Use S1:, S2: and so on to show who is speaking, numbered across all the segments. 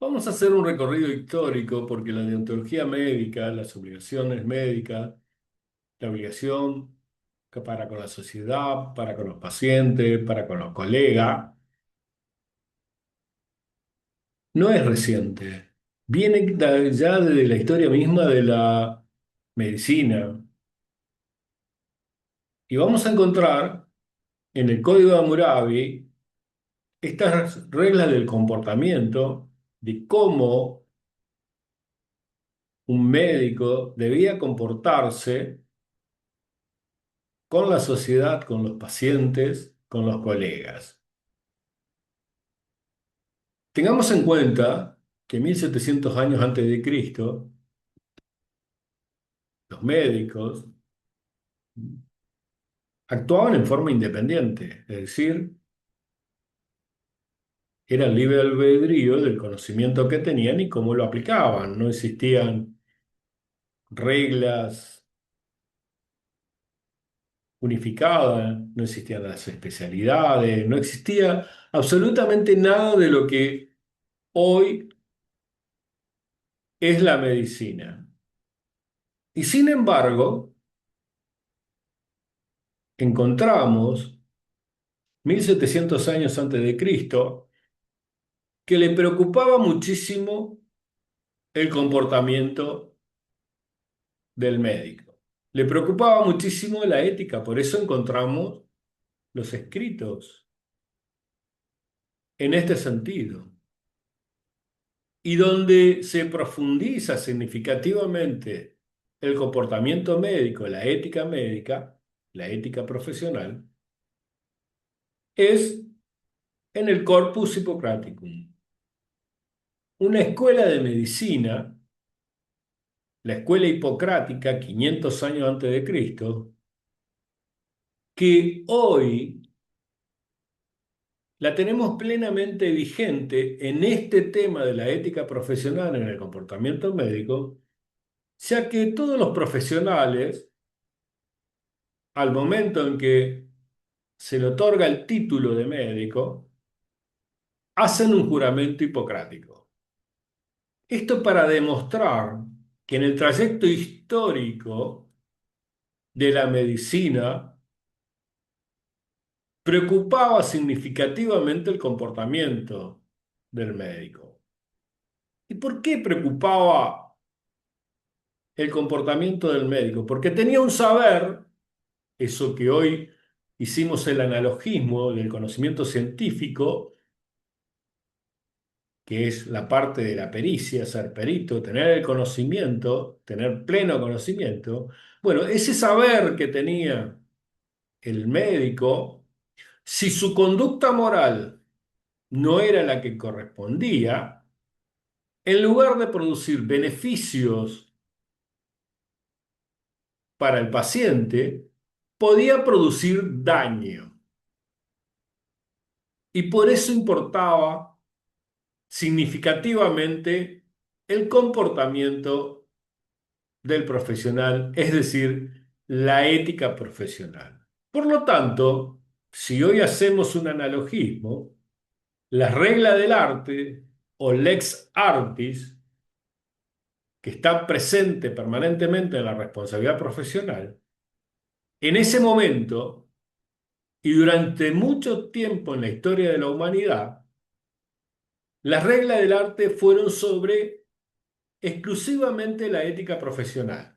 S1: Vamos a hacer un recorrido histórico porque la deontología médica, las obligaciones médicas, la obligación que para con la sociedad, para con los pacientes, para con los colegas, no es reciente. Viene ya desde la historia misma de la medicina. Y vamos a encontrar en el Código de Hammurabi estas reglas del comportamiento, de cómo un médico debía comportarse con la sociedad, con los pacientes, con los colegas. Tengamos en cuenta que 1700 años antes de Cristo, los médicos actuaban en forma independiente, es decir, era el libre albedrío del conocimiento que tenían y cómo lo aplicaban. No existían reglas unificadas, no existían las especialidades, no existía absolutamente nada de lo que hoy es la medicina. Y sin embargo, encontramos 1700 años antes de Cristo que le preocupaba muchísimo el comportamiento del médico. Le preocupaba muchísimo la ética, por eso encontramos los escritos en este sentido. Y donde se profundiza significativamente el comportamiento médico, la ética profesional, es en el Corpus Hippocraticum, una escuela de medicina, la escuela hipocrática, 500 años antes de Cristo, que hoy la tenemos plenamente vigente en este tema de la ética profesional en el comportamiento médico, ya que todos los profesionales, al momento en que se le otorga el título de médico, hacen un juramento hipocrático. Esto para demostrar que en el trayecto histórico de la medicina preocupaba significativamente el comportamiento del médico. ¿Y por qué preocupaba el comportamiento del médico? Porque tenía un saber, eso que hoy hicimos el analogismo del conocimiento científico, que es la parte de la pericia, ser perito, tener el conocimiento, tener pleno conocimiento. Bueno, ese saber que tenía el médico, si su conducta moral no era la que correspondía, en lugar de producir beneficios para el paciente, podía producir daño. Y por eso importaba significativamente el comportamiento del profesional, es decir, la ética profesional. Por lo tanto, si hoy hacemos un analogismo, la regla del arte o lex artis, que está presente permanentemente en la responsabilidad profesional, en ese momento y durante mucho tiempo en la historia de la humanidad, las reglas del arte fueron sobre exclusivamente la ética profesional,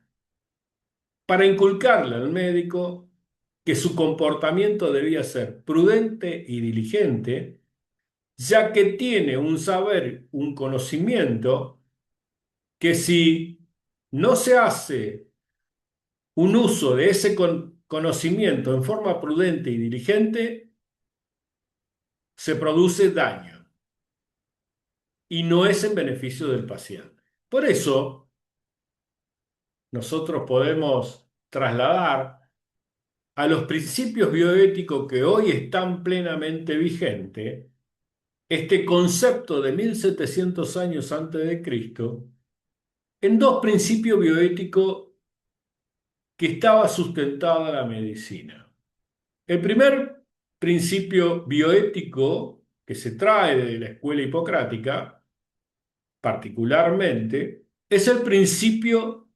S1: para inculcarle al médico que su comportamiento debía ser prudente y diligente, ya que tiene un saber, un conocimiento, que si no se hace un uso de ese conocimiento en forma prudente y diligente, se produce daño y no es en beneficio del paciente. Por eso, nosotros podemos trasladar a los principios bioéticos que hoy están plenamente vigentes este concepto de 1700 años antes de Cristo en dos principios bioéticos que estaba sustentada la medicina. El primer principio bioético que se trae de la escuela hipocrática particularmente, es el principio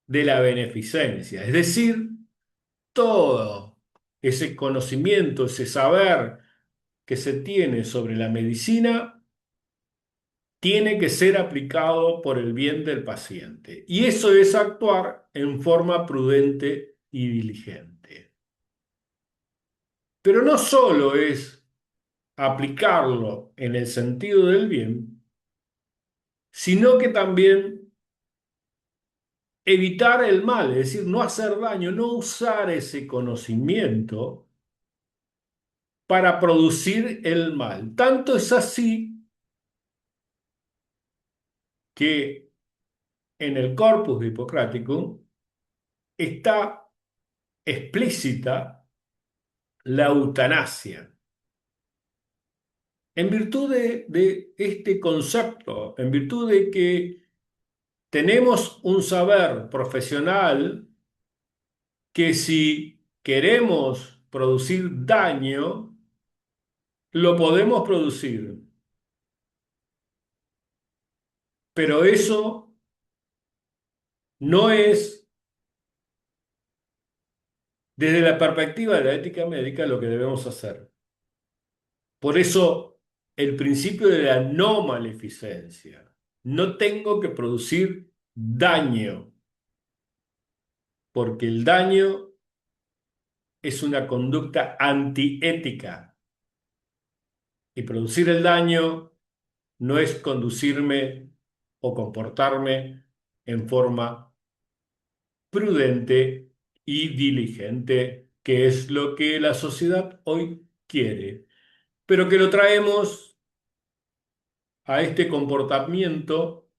S1: de la beneficencia, es decir, todo ese conocimiento, ese saber que se tiene sobre la medicina tiene que ser aplicado por el bien del paciente. Y eso es actuar en forma prudente y diligente. Pero no solo es aplicarlo en el sentido del bien, sino que también evitar el mal, es decir, no hacer daño, no usar ese conocimiento para producir el mal. Tanto es así que en el Corpus de Hipocrático está explícita la eutanasia. En virtud de este concepto, en virtud de que tenemos un saber profesional que si queremos producir daño, lo podemos producir, pero eso no es, desde la perspectiva de la ética médica, lo que debemos hacer. Por eso, el principio de la no maleficencia. No tengo que producir daño, porque el daño es una conducta antiética y producir el daño no es conducirme o comportarme en forma prudente y diligente, que es lo que la sociedad hoy quiere, pero que lo traemos a este comportamiento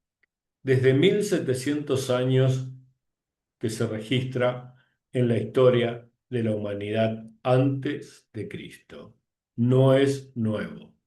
S1: desde 1700 años que se registra en la historia de la humanidad antes de Cristo. No es nuevo.